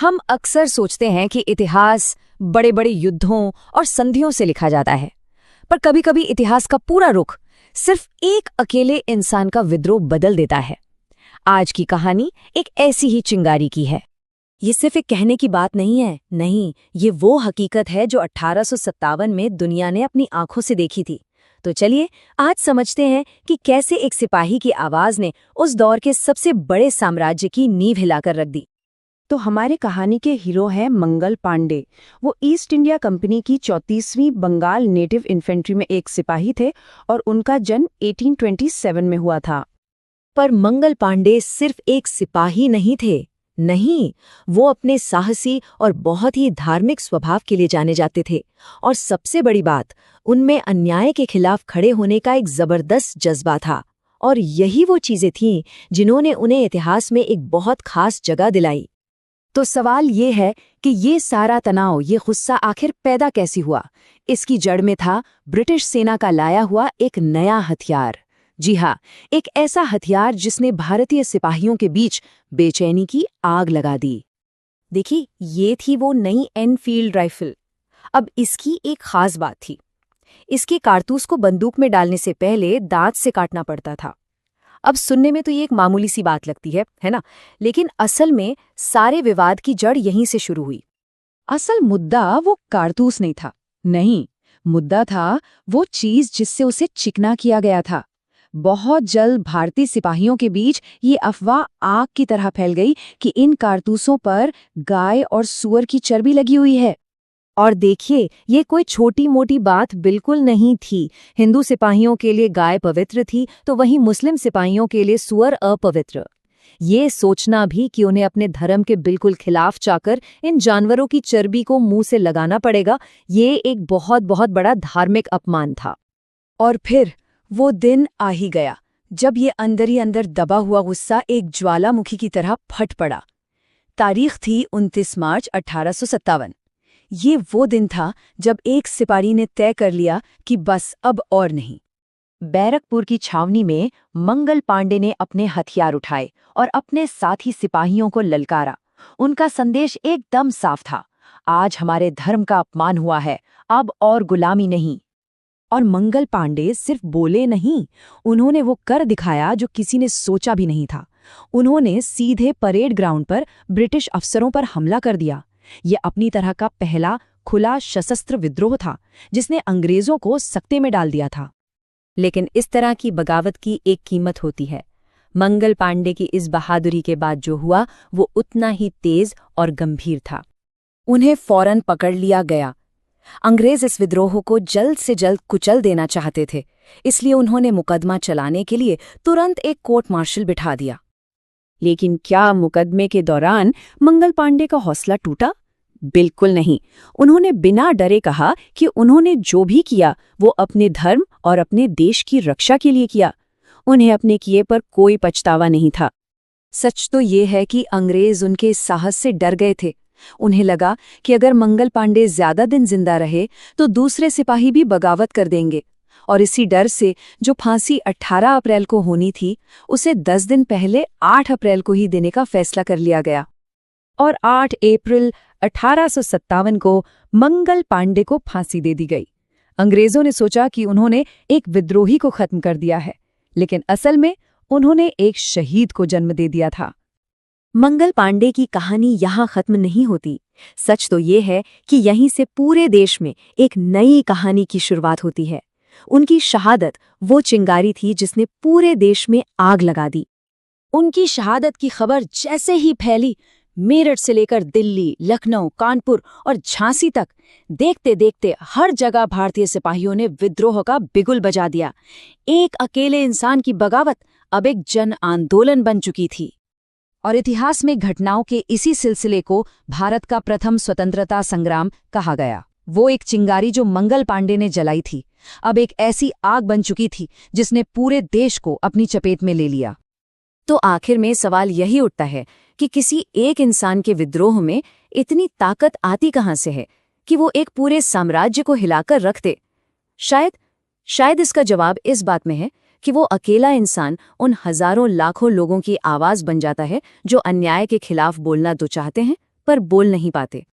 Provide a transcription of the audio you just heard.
हम अक्सर सोचते हैं कि इतिहास बड़े बड़े युद्धों और संधियों से लिखा जाता है, पर कभी-कभी इतिहास का पूरा रुख सिर्फ एक अकेले इंसान का विद्रोह बदल देता है। आज की कहानी एक ऐसी ही चिंगारी की है। ये सिर्फ एक कहने की बात नहीं है, नहीं, ये वो हकीकत है जो 1857 में दुनिया ने अपनी आंखों से देखी थी। तो चलिए आज समझते हैं कि कैसे एक सिपाही की आवाज ने उस दौर के सबसे बड़े साम्राज्य की नींव हिलाकर रख दी। तो हमारे कहानी के हीरो हैं मंगल पांडे। वो ईस्ट इंडिया कंपनी की 34वीं बंगाल नेटिव इन्फेंट्री में एक सिपाही थे और उनका जन्म 1827 में हुआ था। पर मंगल पांडे सिर्फ एक सिपाही नहीं थे, नहीं, वो अपने साहसी और बहुत ही धार्मिक स्वभाव के लिए जाने जाते थे। और सबसे बड़ी बात, उनमें अन्याय के खिलाफ खड़े होने का एक जबरदस्त जज्बा था। और यही वो चीजें थीं जिन्होंने उन्हें इतिहास में एक बहुत खास जगह दिलाई। तो सवाल ये है कि ये सारा तनाव, ये गुस्सा आखिर पैदा कैसे हुआ? इसकी जड़ में था ब्रिटिश सेना का लाया हुआ एक नया हथियार। जी हाँ, एक ऐसा हथियार जिसने भारतीय सिपाहियों के बीच बेचैनी की आग लगा दी। देखिए, ये थी वो नई एनफील्ड राइफल। अब इसकी एक खास बात थी, इसके कारतूस को बंदूक में डालने से पहले दांत से काटना पड़ता था। अब सुनने में तो ये एक मामूली सी बात लगती है ना? लेकिन असल में सारे विवाद की जड़ यहीं से शुरू हुई। असल मुद्दा वो कारतूस नहीं था, नहीं, मुद्दा था वो चीज जिससे उसे चिकना किया गया था। बहुत जल्द भारतीय सिपाहियों के बीच ये अफवाह आग की तरह फैल गई कि इन कारतूसों पर गाय और सूअर की चर्बी लगी हुई है। और देखिए, ये कोई छोटी मोटी बात बिल्कुल नहीं थी। हिंदू सिपाहियों के लिए गाय पवित्र थी, तो वहीं मुस्लिम सिपाहियों के लिए सूअर अपवित्र। ये सोचना भी कि उन्हें अपने धर्म के बिल्कुल खिलाफ जाकर इन जानवरों की चर्बी को मुंह से लगाना पड़ेगा, ये एक बहुत बहुत बड़ा धार्मिक अपमान था। और फिर वो दिन आ ही गया जब ये अंदर ही अंदर दबा हुआ गुस्सा एक ज्वालामुखी की तरह फट पड़ा। तारीख थी 29 मार्च 1857। ये वो दिन था जब एक सिपाही ने तय कर लिया कि बस अब और नहीं। बैरकपुर की छावनी में मंगल पांडे ने अपने हथियार उठाए और अपने साथी सिपाहियों को ललकारा। उनका संदेश एकदम साफ था, आज हमारे धर्म का अपमान हुआ है, अब और गुलामी नहीं। और मंगल पांडे सिर्फ बोले नहीं, उन्होंने वो कर दिखाया जो किसी ने सोचा भी नहीं था। उन्होंने सीधे परेड ग्राउंड पर ब्रिटिश अफसरों पर हमला कर दिया। ये अपनी तरह का पहला खुला सशस्त्र विद्रोह था जिसने अंग्रेजों को सकते में डाल दिया था। लेकिन इस तरह की बगावत की एक कीमत होती है। मंगल पांडे की इस बहादुरी के बाद जो हुआ वो उतना ही तेज और गंभीर था। उन्हें फौरन पकड़ लिया गया। अंग्रेज इस विद्रोह को जल्द से जल्द कुचल देना चाहते थे, इसलिए उन्होंने मुकदमा चलाने के लिए तुरंत एक कोर्ट मार्शल बिठा दिया। लेकिन क्या मुकदमे के दौरान मंगल पांडे का हौसला टूटा? बिल्कुल नहीं। उन्होंने बिना डरे कहा कि उन्होंने जो भी किया वो अपने धर्म और अपने देश की रक्षा के लिए किया। उन्हें अपने किए पर कोई पछतावा नहीं था। सच तो ये है कि अंग्रेज उनके साहस से डर गए थे। उन्हें लगा कि अगर मंगल पांडे ज्यादा दिन जिंदा रहे तो दूसरे सिपाही भी बगावत कर देंगे, और इसी डर से जो फांसी 18 अप्रैल को होनी थी उसे 10 दिन पहले 8 अप्रैल को ही देने का फैसला कर लिया गया। और 8 अप्रैल 1857 को मंगल पांडे को फांसी दे दी गई। अंग्रेजों ने सोचा कि उन्होंने एक विद्रोही को खत्म कर दिया है, लेकिन असल में उन्होंने एक शहीद को जन्म दे दिया था। मंगल पांडे की कहानी यहाँ खत्म नहीं होती। सच तो ये है कि यहीं से पूरे देश में एक नई कहानी की शुरुआत होती है। उनकी शहादत वो चिंगारी थी जिसने पूरे देश में आग लगा दी। उनकी शहादत की खबर जैसे ही फैली, मेरठ से लेकर दिल्ली, लखनऊ, कानपुर और झांसी तक देखते देखते हर जगह भारतीय सिपाहियों ने विद्रोह का बिगुल बजा दिया। एक अकेले इंसान की बगावत अब एक जन आंदोलन बन चुकी थी। और इतिहास में घटनाओं के इसी सिलसिले को भारत का प्रथम स्वतंत्रता संग्राम कहा गया। वो एक चिंगारी जो मंगल पांडे ने जलाई थी, अब एक ऐसी आग बन चुकी थी जिसने पूरे देश को अपनी चपेट में ले लिया। तो आखिर में सवाल यही उठता है कि किसी एक इंसान के विद्रोह में इतनी ताकत आती कहाँ से है कि वो एक पूरे साम्राज्य को हिलाकर रख दे? शायद इसका जवाब इस बात में है कि वो अकेला इंसान उन हजारों लाखों लोगों की आवाज बन जाता है जो अन्याय के खिलाफ बोलना तो चाहते हैं पर बोल नहीं पाते।